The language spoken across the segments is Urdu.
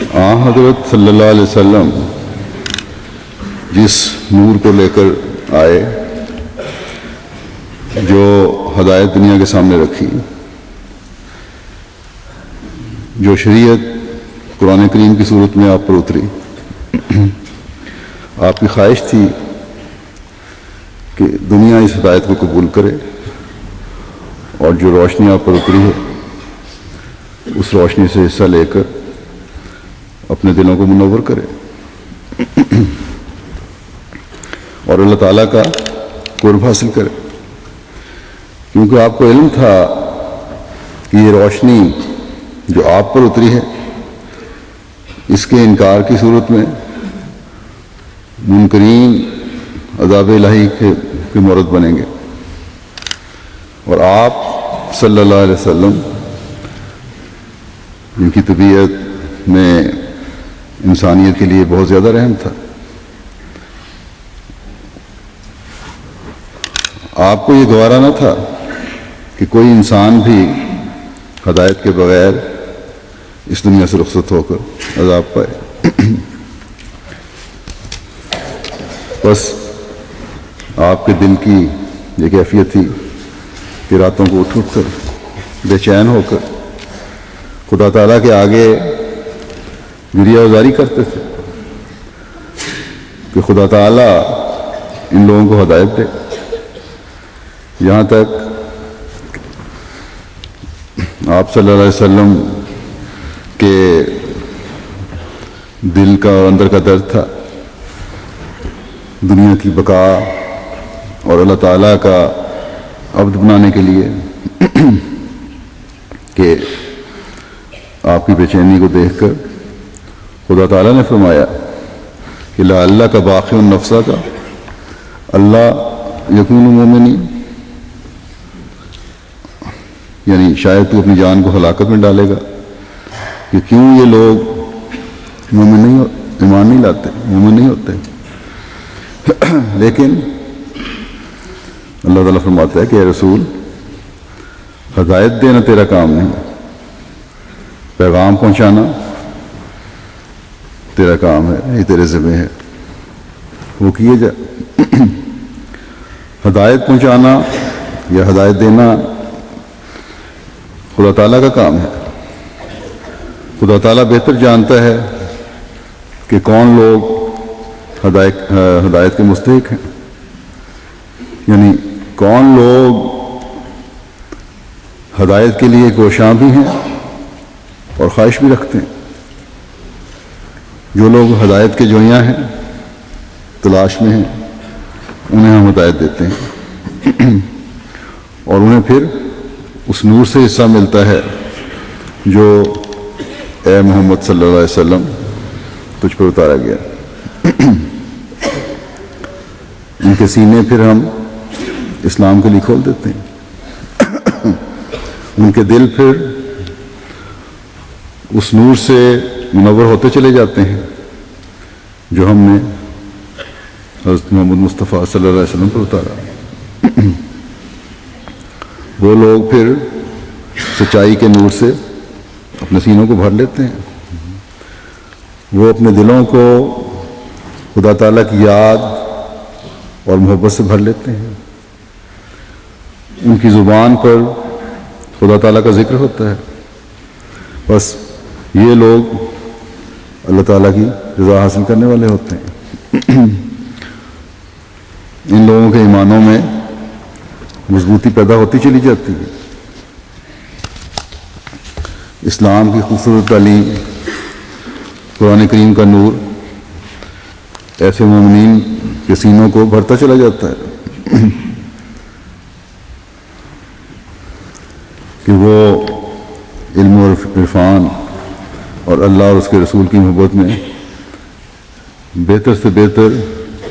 حضرت صلی اللہ علیہ وسلم جس نور کو لے کر آئے، جو ہدایت دنیا کے سامنے رکھی، جو شریعت قرآن کریم کی صورت میں آپ پر اتری، آپ کی خواہش تھی کہ دنیا اس ہدایت کو قبول کرے اور جو روشنی آپ پر اتری ہے اس روشنی سے حصہ لے کر اپنے دلوں کو منور کرے اور اللہ تعالیٰ کا قرب حاصل کرے، کیونکہ آپ کو علم تھا کہ یہ روشنی جو آپ پر اتری ہے اس کے انکار کی صورت میں منکرین عذاب الہی کے مورد بنیں گے، اور آپ صلی اللہ علیہ وسلم جن کی طبیعت میں انسانیت کے لیے بہت زیادہ رحم تھا، آپ کو یہ گوارا نہ تھا کہ کوئی انسان بھی ہدایت کے بغیر اس دنیا سے رخصت ہو کر عذاب پائے۔ بس آپ کے دل کی یہ کیفیت تھی کہ راتوں کو اٹھ کر بے چین ہو کر خدا تعالیٰ کے آگے گریہ وزاری کرتے تھے کہ خدا تعالیٰ ان لوگوں کو ہدایت دے، یہاں تک آپ صلی اللہ علیہ وسلم کے دل کا اور اندر کا درد تھا دنیا کی بقا اور اللہ تعالیٰ کا عبد بنانے کے لیے کہ آپ کی بے چینی کو دیکھ کر خدا تعالیٰ نے فرمایا کہ لا اللہ کا باقی النفسہ کا اللہ یکون مومنی، یعنی شاید تو اپنی جان کو ہلاکت میں ڈالے گا کہ کیوں یہ لوگ ایمان نہیں لاتے، مومن نہیں ہوتے۔ لیکن اللہ تعالیٰ فرماتا ہے کہ اے رسول، ہدایت دینا تیرا کام نہیں، پیغام پہنچانا تیرا کام ہے، یہ تیرے ذمہ ہے، وہ کیے جا۔ ہدایت پہنچانا یا ہدایت دینا خدا تعالیٰ کا کام ہے۔ خدا تعالیٰ بہتر جانتا ہے کہ کون لوگ ہدایت کے مستحق ہیں، یعنی کون لوگ ہدایت کے لیے کوشاں بھی ہیں اور خواہش بھی رکھتے ہیں۔ جو لوگ ہدایت کے جویاں ہیں، تلاش میں ہیں، انہیں ہم ہدایت دیتے ہیں اور انہیں پھر اس نور سے حصہ ملتا ہے جو اے محمد صلی اللہ علیہ وسلم تجھ پر اتارا گیا۔ ان کے سینے پھر ہم اسلام کے لیے کھول دیتے ہیں، ان کے دل پھر اس نور سے منور ہوتے چلے جاتے ہیں جو ہم نے حضرت محمد مصطفیٰ صلی اللہ علیہ وسلم پر اتارا۔ وہ لوگ پھر سچائی کے نور سے اپنے سینوں کو بھر لیتے ہیں، وہ اپنے دلوں کو خدا تعالیٰ کی یاد اور محبت سے بھر لیتے ہیں، ان کی زبان پر خدا تعالیٰ کا ذکر ہوتا ہے۔ بس یہ لوگ اللہ تعالیٰ کی رضا حاصل کرنے والے ہوتے ہیں۔ ان لوگوں کے ایمانوں میں مضبوطی پیدا ہوتی چلی جاتی ہے۔ اسلام کی خوبصورت تعلیم، قرآن کریم کا نور ایسے مومنین کے سینوں کو بھرتا چلا جاتا ہے کہ وہ علم و عرفان اور اللہ اور اس کے رسول کی محبت میں بہتر سے بہتر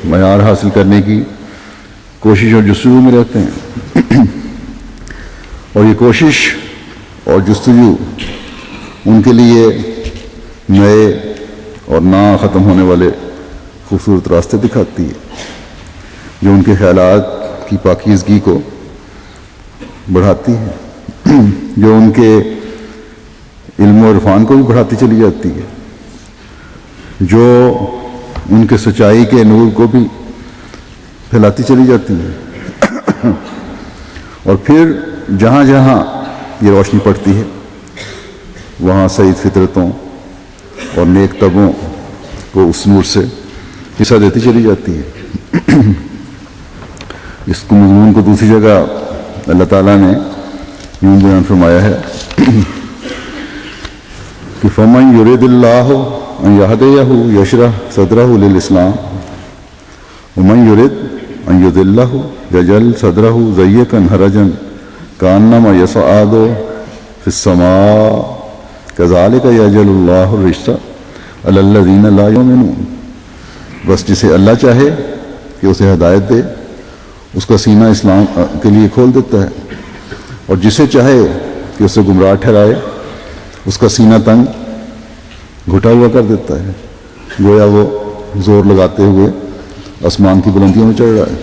معیار حاصل کرنے کی کوشش اور جستجو میں رہتے ہیں، اور یہ کوشش اور جستجو ان کے لیے نئے اور نہ ختم ہونے والے خوبصورت راستے دکھاتی ہے، جو ان کے خیالات کی پاکیزگی کو بڑھاتی ہے، جو ان کے علم و عرفان کو بھی بڑھاتی چلی جاتی ہے، جو ان کے سچائی کے نور کو بھی پھیلاتی چلی جاتی ہے، اور پھر جہاں جہاں یہ روشنی پڑتی ہے وہاں سعید فطرتوں اور نیک طبعوں کو اس نور سے حصہ دیتی چلی جاتی ہے۔ اس کو مضمون کو دوسری جگہ اللہ تعالیٰ نے یوں بیان فرمایا ہے کہ فَمَن يُرِدِ اللَّهُ أَن يَهْدِيَهُ يَشْرَحْ صَدْرَهُ لِلْإِسْلَامِ وَمَن يُرِدْ أَن يُضِلَّهُ يَجْعَلْ صَدْرَهُ ضَيِّقًا حَرَجًا كَأَنَّمَا يَصْعَدُ فِي السَّمَاءِ كَذَلِكَ يَجْعَلُ اللَّهُ الرِّجْسَ عَلَى الَّذِينَ لَا يُؤْمِنُونَ۔ بس جسے اللہ چاہے کہ اسے ہدایت دے اس کا سینہ اسلام کے لیے کھول دیتا ہے، اور جسے چاہے کہ اسے گمراہ ٹھہرائے اس کا سینہ تنگ گھٹا ہوا کر دیتا ہے، گویا وہ زور لگاتے ہوئے آسمان کی بلندیوں میں چڑھ رہا ہے۔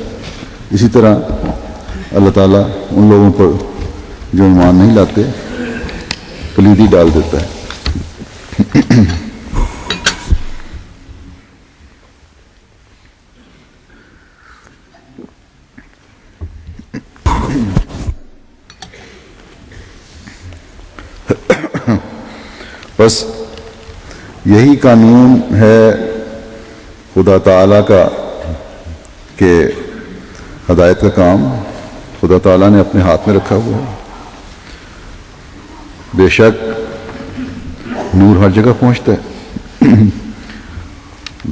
اسی طرح اللہ تعالیٰ ان لوگوں پر جو ایمان نہیں لاتے کلیدی ڈال دیتا ہے۔ بس یہی قانون ہے خدا تعالیٰ کا کہ ہدایت کا کام خدا تعالیٰ نے اپنے ہاتھ میں رکھا ہوا ہے۔ بے شک نور ہر جگہ پہنچتا ہے۔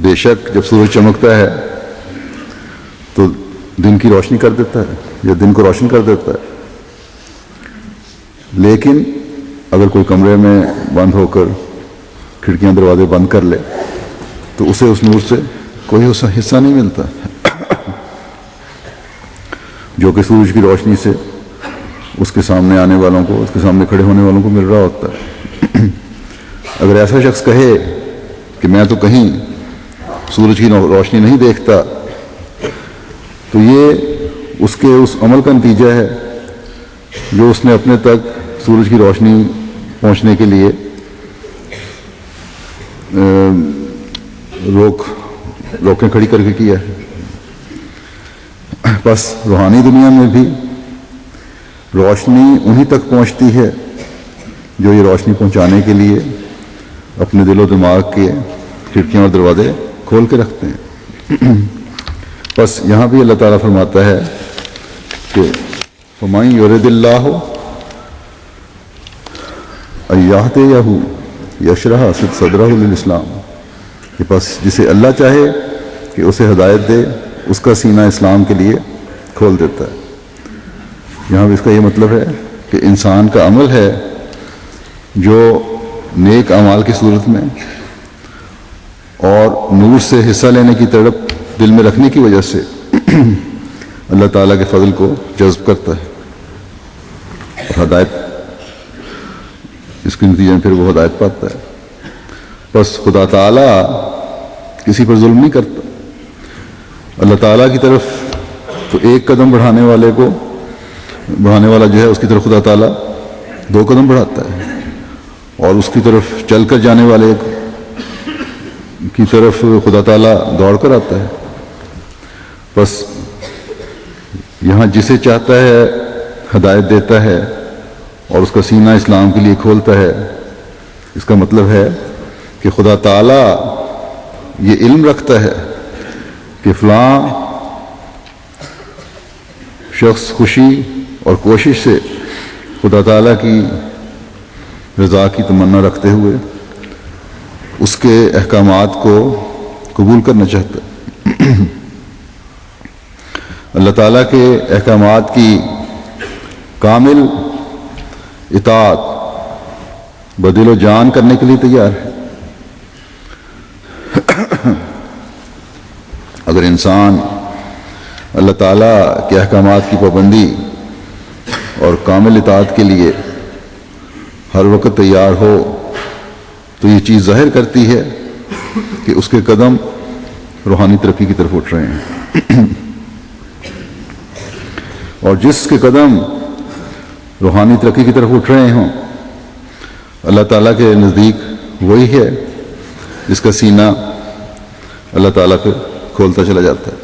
بے شک جب سورج چمکتا ہے تو دن کی روشنی کر دیتا ہے یا دن کو روشن کر دیتا ہے، لیکن اگر کوئی کمرے میں بند ہو کر کھڑکیاں دروازے بند کر لے تو اسے اس نور سے کوئی حصہ نہیں ملتا جو کہ سورج کی روشنی سے اس کے سامنے آنے والوں کو، اس کے سامنے کھڑے ہونے والوں کو مل رہا ہوتا ہے۔ اگر ایسا شخص کہے کہ میں تو کہیں سورج کی روشنی نہیں دیکھتا، تو یہ اس کے اس عمل کا نتیجہ ہے جو اس نے اپنے تک سورج کی روشنی پہنچنے کے لیے روکیں کھڑی کر کے کیا ہے۔ بس روحانی دنیا میں بھی روشنی انہی تک پہنچتی ہے جو یہ روشنی پہنچانے کے لیے اپنے دل و دماغ کے کھڑکیاں اور دروازے کھول کے رکھتے ہیں۔ بس یہاں بھی اللہ تعالیٰ فرماتا ہے کہ فَمَن يُرِدِ اللَّهُ أَن يَهْدِيَهُ يَشْرَحْ صَدْرَهُ لِلْإِسْلَامِ، کہ بس جسے اللہ چاہے کہ اسے ہدایت دے اس کا سینہ اسلام کے لیے کھول دیتا ہے۔ یہاں بھی اس کا یہ مطلب ہے کہ انسان کا عمل ہے جو نیک اعمال کی صورت میں اور نور سے حصہ لینے کی تڑپ دل میں رکھنے کی وجہ سے اللہ تعالیٰ کے فضل کو جذب کرتا ہے اور ہدایت، اس کے نتیجے میں پھر وہ ہدایت پاتا ہے۔ بس خدا تعالیٰ کسی پر ظلم نہیں کرتا۔ اللہ تعالیٰ کی طرف تو ایک قدم بڑھانے والا جو ہے اس کی طرف خدا تعالیٰ 2 قدم بڑھاتا ہے، اور اس کی طرف چل کر جانے والے کی طرف خدا تعالیٰ دوڑ کر آتا ہے۔ بس یہاں جسے چاہتا ہے ہدایت دیتا ہے اور اس کا سینہ اسلام کے لیے کھولتا ہے۔ اس کا مطلب ہے کہ خدا تعالیٰ یہ علم رکھتا ہے کہ فلاں شخص خوشی اور کوشش سے خدا تعالیٰ کی رضا کی تمنا رکھتے ہوئے اس کے احکامات کو قبول کرنا چاہتا ہے۔ اللہ تعالیٰ کے احکامات کی کامل اطاعت بدل و جان کرنے کے لیے تیار ہے۔ اگر انسان اللہ تعالیٰ کے احکامات کی پابندی اور کامل اطاعت کے لیے ہر وقت تیار ہو تو یہ چیز ظاہر کرتی ہے کہ اس کے قدم روحانی ترقی کی طرف اٹھ رہے ہیں، اور جس کے قدم روحانی ترقی کی طرف اٹھ رہے ہوں اللہ تعالیٰ کے نزدیک وہی ہے جس کا سینہ اللہ تعالیٰ پھر کھولتا چلا جاتا ہے۔